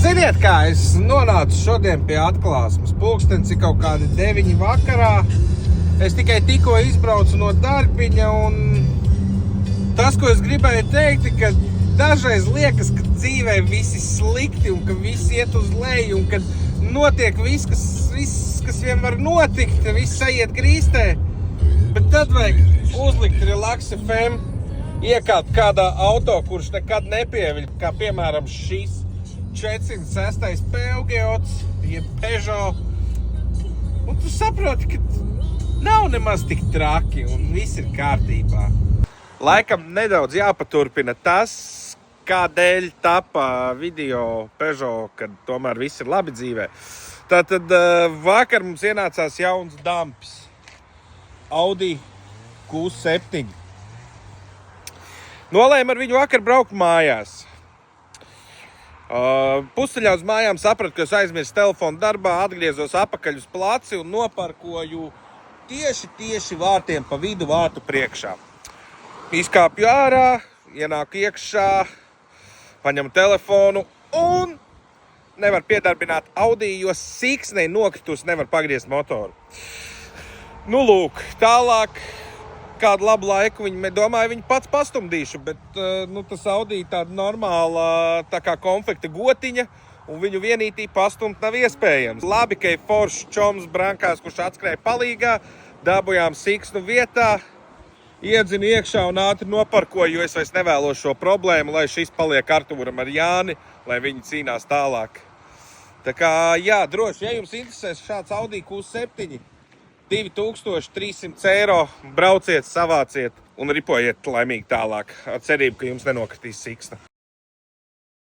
Ziniet kā, es nonācu šodien pie atklāsmes. Pulkstenis ir kaut kādi 9 vakarā. Es tikai tikko izbraucu no darbiņa un tas, ko es gribēju teikt, ka dažreiz liekas, ka dzīvē viss ir slikti un ka viss iet uz leju un ka notiek viss, kas vien var notikt, viss aiziet grīstē. Bet tad vajag uzlikt Relax FM, iekāpt kādā auto, kurš nekad nepieviļ, kā piemēram šis 406. Peugeots, jeb Peugeot. Un tu saproti, ka nav nemaz tik traki un viss ir kārtībā. Laikam nedaudz jāpaturpina tas, kādēļ tapa video Peugeot, kad tomēr viss ir labi dzīvē. Tātad vakar mums ienācās jauns dampis. Audi Q7. Nolēmu ar viņu vakar braukt mājās. Pusceļā uz mājām sapratu, ka es aizmirsu telefonu darbā, atgriezos apakaļ uz placi un noparkoju tieši vārtiem pa vidu vārtu priekšā. Izkāpju ārā, ienāku iekšā, paņemu telefonu un nevar piedarbināt Audi, jo siksnei nokritus nevar pagriezt motoru. Nu lūk, tālāk kādu labu laiku domāju, viņu pats pastumdīšu, bet tas Audi tāda normāla, tā kā konfekta gotiņa, un viņu vienītī pastumt nav iespējams. Labi, ka ir foršs čoms brankās, kurš atskrēja palīgā, dabujām siksnu vietā, iedzinu iekšā un ātri noparkoju, jo es vairs nevēlos šo problēmu, lai šis paliek Artūram ar Jāni, lai viņi cīnās tālāk. Tā kā, jā, droši, ja jums interesēs šāds Audi Q7, 2300 eiro, brauciet, savāciet un ripojiet laimīgi tālāk. Ar cerību, ka jums nenokritīs siksna.